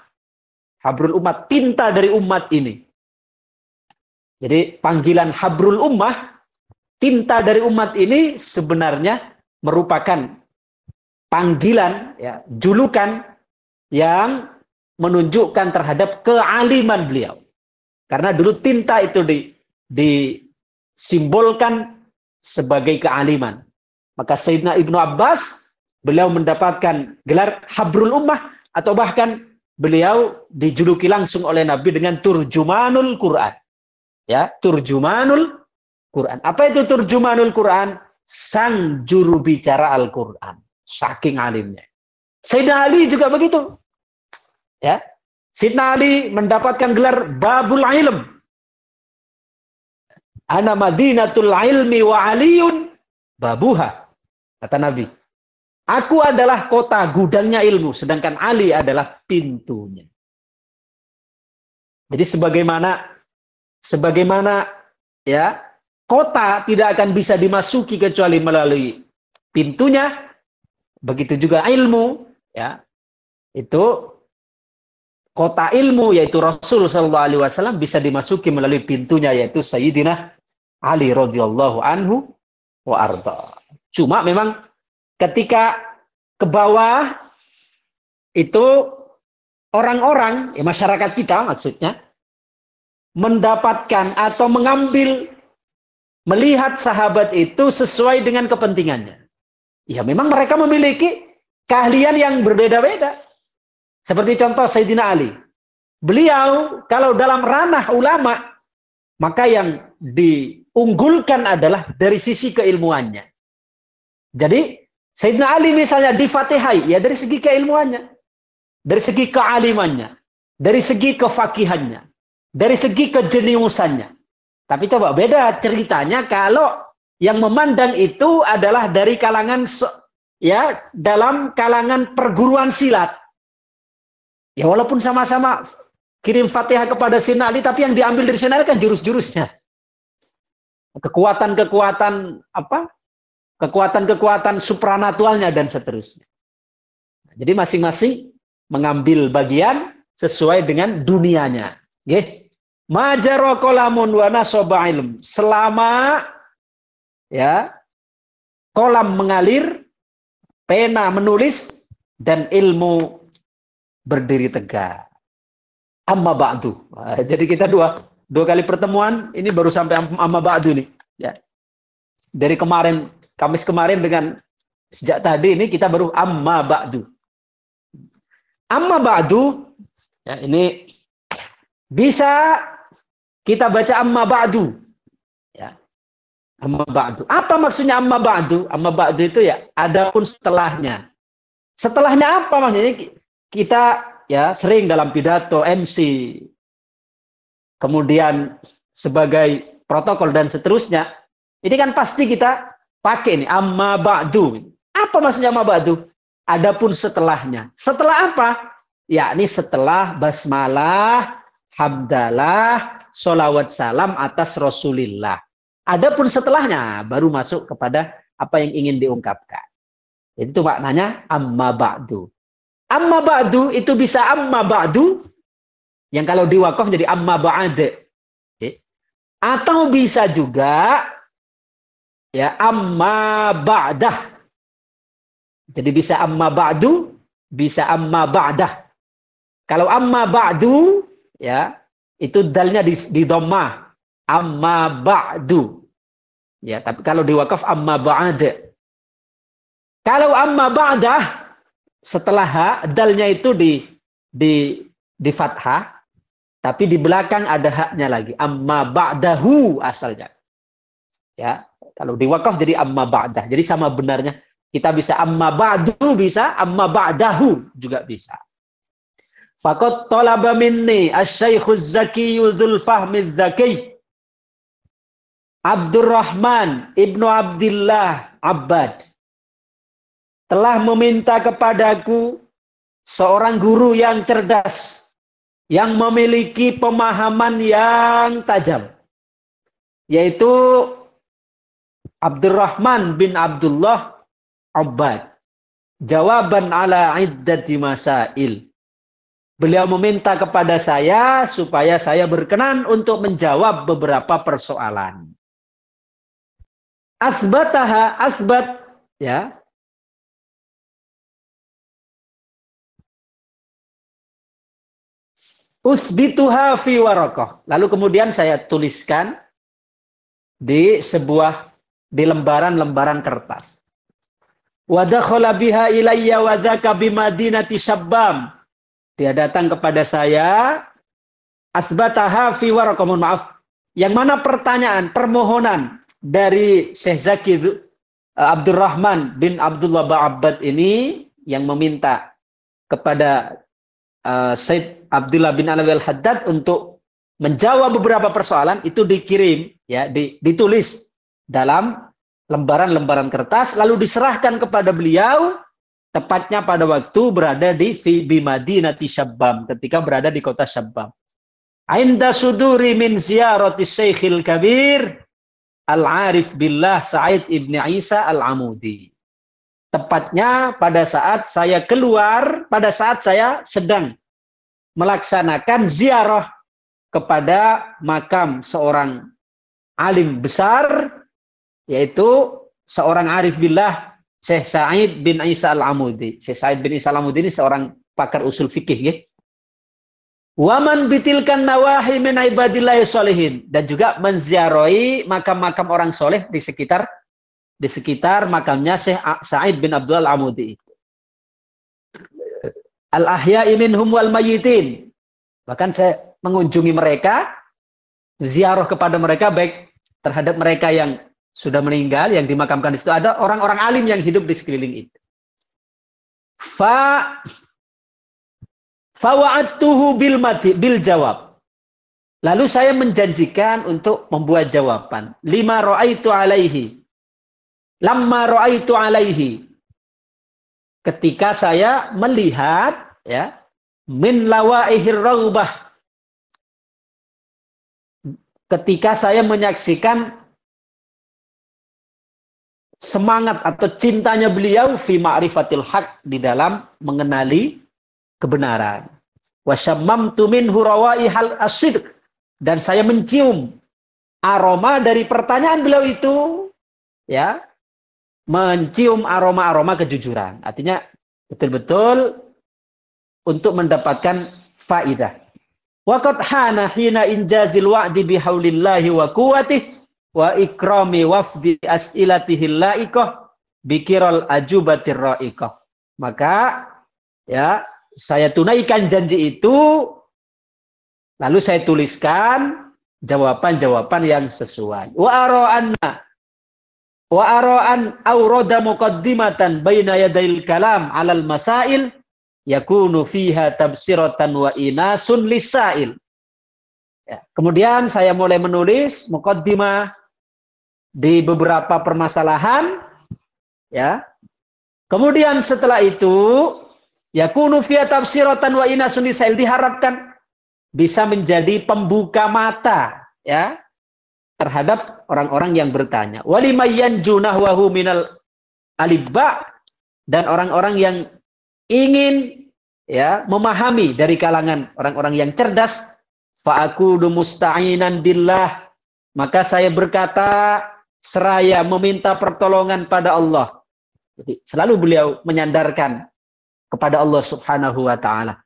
Habrul Ummah, tinta dari umat ini. Jadi panggilan Habrul Ummah, tinta dari umat ini sebenarnya merupakan panggilan, julukan yang menunjukkan terhadap kealiman beliau. Karena dulu tinta itu disimbolkan sebagai kealiman. Maka Sayyidina Ibnu Abbas, beliau mendapatkan gelar Habrul Ummah, atau bahkan beliau dijuluki langsung oleh Nabi dengan turjumanul Quran. Ya, turjumanul Quran. Apa itu turjumanul Quran? Sang juru bicara Al-Quran. Saking alimnya. Sayyidina Ali juga begitu. Ya. Sayyidina Ali mendapatkan gelar Babul Ilm. Ana Madinatul Ilmi wa Aliyun babuha. Kata Nabi. Aku adalah kota gudangnya ilmu, sedangkan Ali adalah pintunya. Jadi sebagaimana ya, kota tidak akan bisa dimasuki kecuali melalui pintunya, begitu juga ilmu, ya. Itu kota ilmu yaitu Rasul sallallahu alaihi wasallam bisa dimasuki melalui pintunya yaitu Sayyidina Ali radhiyallahu anhu wa arda. Cuma memang ketika ke bawah itu orang-orang, ya masyarakat kita maksudnya, mendapatkan atau mengambil, melihat sahabat itu sesuai dengan kepentingannya. Ya memang mereka memiliki keahlian yang berbeda-beda. Seperti contoh Sayyidina Ali. Beliau kalau dalam ranah ulama, maka yang diunggulkan adalah dari sisi keilmuannya. Jadi Sayyidina Ali misalnya di Fatihai, ya dari segi keilmuannya, dari segi kealimannya, dari segi kefakihannya, dari segi kejeniusannya. Tapi coba beda ceritanya kalau yang memandang itu adalah dari kalangan, ya dalam kalangan perguruan silat. Ya walaupun sama-sama kirim Fatihah kepada Sayyidina Ali, tapi yang diambil dari Sayyidina Ali kan jurus-jurusnya. Kekuatan-kekuatan apa? Kekuatan-kekuatan supranaturalnya dan seterusnya. Jadi masing-masing mengambil bagian sesuai dengan dunianya. Nggih. Majara qalamun wa nasaba ilm. Selama ya kolam mengalir, pena menulis dan ilmu berdiri tegak. Amma ba'du. Jadi kita dua kali pertemuan ini baru sampai amma ba'du nih, ya. Dari kemarin Kamis kemarin dengan sejak tadi ini kita baru amma ba'du. Amma ba'du, ya ini bisa kita baca amma ba'du. Ya. Amma ba'du. Apa maksudnya amma ba'du? Amma ba'du itu ya adapun setelahnya. Setelahnya apa maksudnya? Kita ya sering dalam pidato MC, kemudian sebagai protokol dan seterusnya. Ini kan pasti kita pakai ini amma ba'du. Apa maksudnya amma ba'du? Adapun setelahnya. Setelah apa? Yakni setelah basmalah, hamdalah, sholawat salam atas Rasulillah. Adapun setelahnya baru masuk kepada apa yang ingin diungkapkan. Itu maknanya amma ba'du. Amma ba'du itu bisa amma ba'du yang kalau diwakaf jadi amma ba'd. Atau bisa juga ya amma ba'dah. Jadi bisa amma ba'du, bisa amma ba'dah. Kalau amma ba'du ya itu dalnya di dhammah. Amma ba'du. Ya, tapi kalau diwakaf amma ba'd. Kalau amma ba'dah setelah ha, dalnya itu di fathah, tapi di belakang ada haknya lagi. Amma ba'dahu asalnya. Ya, kalau diwakaf jadi amma ba'dah. Jadi sama benarnya. Kita bisa amma ba'du bisa, amma ba'dahu juga bisa. Faqad talaba minni asy-syaikhuz zakiyyu dzul fahmi dzaki Abdurrahman ibnu Abdillah Abbad telah meminta kepadaku seorang guru yang cerdas, yang memiliki pemahaman yang tajam, yaitu Abdurrahman bin Abdullah Abbad. Jawaban ala iddati masail. Beliau meminta kepada saya supaya saya berkenan untuk menjawab beberapa persoalan. Asbataha, asbat, ya. Usbituha fi warokoh. Lalu kemudian saya tuliskan di lembaran-lembaran kertas. Wa dakhala biha ilayya wa dzaka bi madinati Syabbam Dia datang kepada saya, asbataha fi waraqah, mohon maaf, yang mana pertanyaan, permohonan dari Syekh Zaki Abdurrahman bin Abdullah Ba'abbad ini yang meminta kepada Said Abdullah bin Alwi Al-Haddad untuk menjawab beberapa persoalan, itu dikirim, ya, ditulis dalam lembaran-lembaran kertas, lalu diserahkan kepada beliau, tepatnya pada waktu berada di Madinati Syabbam, ketika berada di kota Syabbam. Ainda suduri min ziyarati Syekhil Kabir Al-Arif Billah Sa'id ibn Isa Al-Amudi. Tepatnya pada saat saya keluar, pada saat saya sedang melaksanakan ziarah kepada makam seorang alim besar, yaitu seorang arif billah, Syekh Sa'id bin Isa Al-Amudi. Syekh Sa'id bin Isa Al-Amudi ini seorang pakar usul fikih, ya. Waman bitilkan nawahi min ibadillahi sholihin, dan juga menziarahi makam-makam orang soleh di sekitar makamnya Syekh Sa'id bin Abdul Al-Amudi itu. Al-ahya'i minhum wal mayyitin. Bahkan saya mengunjungi mereka, ziarah kepada mereka, baik terhadap mereka yang sudah meninggal, yang dimakamkan di situ, ada orang-orang alim yang hidup di sekeliling itu. Fawa'atuhu bil jawab. Lalu saya menjanjikan untuk membuat jawaban. Lamma ra'aitu alaihi. Ketika saya melihat, ya, min lawaihir raghbah. Ketika saya menyaksikan semangat atau cintanya beliau fi ma'rifatil haq, di dalam mengenali kebenaran. Wa syammamtu minhu rawaihal as-sidq, dan saya mencium aroma dari pertanyaan beliau itu, ya, mencium aroma-aroma kejujuran. Artinya betul-betul untuk mendapatkan faidah. Waqad hana hina injazil wa'di bihaulillahi wa quwwatihi wa ikrami wafdi as'ilatihi la'iqah bikiral ajubatir ra'iqah. Maka, ya, saya tunaikan janji itu, lalu saya tuliskan jawaban-jawaban yang sesuai. Wa ara'an awrada muqaddimatan baina yadail kalam 'alal masail yakunu fiha tabsiratan wa inasun lisail. Ya, kemudian saya mulai menulis muqaddimah di beberapa permasalahan, ya. Kemudian setelah itu yakunu fiha tabsiratan wa inasun lisail, diharapkan bisa menjadi pembuka mata, ya, terhadap orang-orang yang bertanya. Walimayyan junahwahu minal alibba, dan orang-orang yang ingin, ya, memahami dari kalangan orang-orang yang cerdas. Fa'akudu musta'inan billah, maka saya berkata seraya meminta pertolongan pada Allah. Jadi selalu beliau menyandarkan kepada Allah Subhanahu wa taala.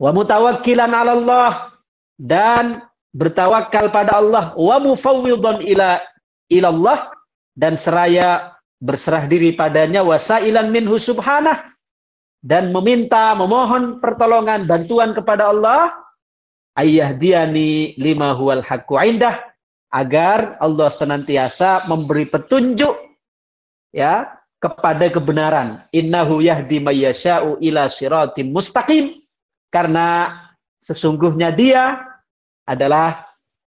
Wa mutawakkilan 'ala Allah, dan bertawakal pada Allah. Wa mufawwidhan ila Allah, dan seraya berserah diri padanya. Wasailan minhu subhanah, dan memohon pertolongan, bantuan kepada Allah. Ayyahdiani lima huwal haqqu indah, agar Allah senantiasa memberi petunjuk, ya, kepada kebenaran. Innahu yahdi may yasha'u ila siratim mustaqim, karena sesungguhnya Dia adalah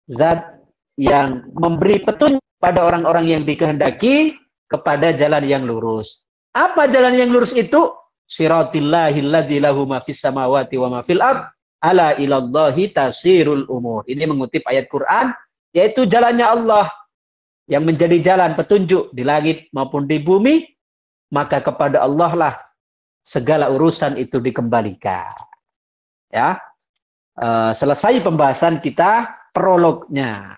zat yang memberi petunjuk pada orang-orang yang dikehendaki kepada jalan yang lurus. Apa jalan yang lurus itu? Siratil ladzi lahu ma fis samawati wa ma fil ard, ala ilallahi tasirul umur. Ini mengutip ayat Quran, yaitu jalannya Allah yang menjadi jalan petunjuk di langit maupun di bumi, maka kepada Allah lah segala urusan itu dikembalikan. Ya, selesai pembahasan kita prolognya.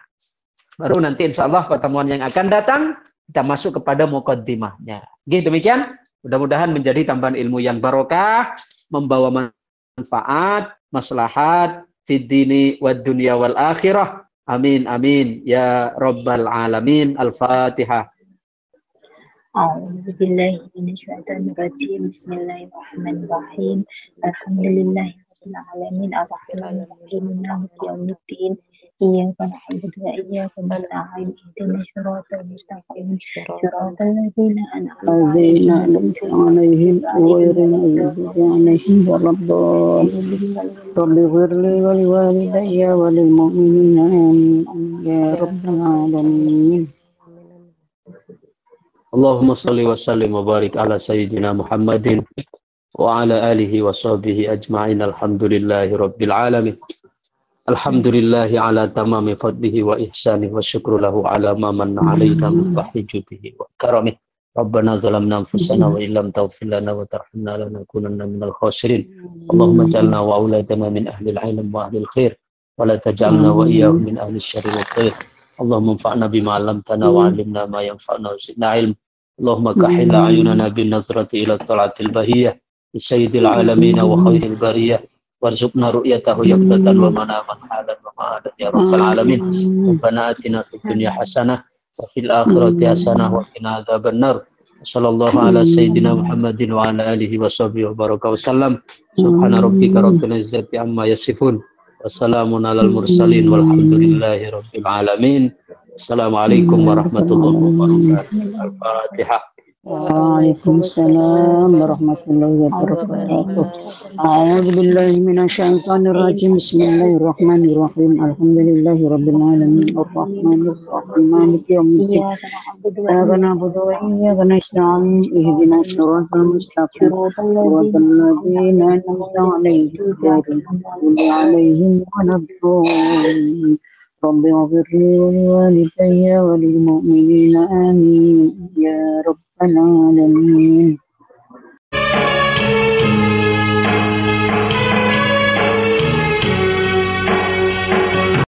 Baru nanti insya Allah pertemuan yang akan datang kita masuk kepada muqaddimahnya. Demikian, mudah-mudahan menjadi tambahan ilmu yang barokah, membawa manfaat, maslahat fid dini wad dunya wal akhirah. Amin amin ya rabbal alamin. Al-Fatihah. A'udzu billahi minasyaitonir rajim. Bismillahirrahmanirrahim. Alhamdulillah العالمين الرحمن الرحيم مالك يوم الدين إياك نعبد وإياك نستعين اهدنا الصراط المستقيم صراط الذين أنعمت عليهم غير المغضوب عليهم ولا الضالين رب اغفر لي ولوالدي وللمؤمنين آمين يا رب العالمين. اللهم صل وسلم وبارك على سيدنا محمد وعلى آله وصحبه أجمعين. الحمد لله رب العالمين. الحمد لله على تمام فضله وإحسانه والشكر له على ما من علينا من بحر جوده وكرمه. ربنا ظلمنا أنفسنا وإن لم تغفر لنا وترحمنا لنكونن من الخاسرين. اللهم اجعلنا وأولادنا من أهل العلم وأهل الخير ولا تجعلنا وإياهم من أهل الشر والخير. اللهم انفعنا بما علمتنا وعلمنا ما ينفعنا وزدنا علم. اللهم كحل أعيننا بالنظرة إلى الطلعة البهية لسيد العالمين وخير البرية وارزقنا رؤيته يقظة ومناما حالا ومآلا يا رب العالمين. ربنا آتنا في الدنيا حسنة وفي الآخرة حسنة وقنا عذاب النار. صلى الله على سيدنا محمد وعلى آله وصحبه وبارك وسلم. سبحان ربك رب العزة عما يصفون والسلام على المرسلين والحمد لله رب العالمين. السلام عليكم ورحمة الله وبركاته. الفاتحة. Waalaikumsalam warahmatullahi wabarakatuh. A'udzu billahi minasyaitonir rajim. Bismillahirrahmanirrahim. Alhamdulillahi rabbil alamin arrahmanir rahim maliki yaumiddin. Iyyaka na'budu wa iyyaka nasta'in. Ihdinas siratal mustaqim. Siratal ladzina an'amta 'alaihim ghairil maghdubi 'alaihim waladdallin. Rabbi ighfir li wa liwalidayya wa lil mu'minina amin ya rabbal alamin.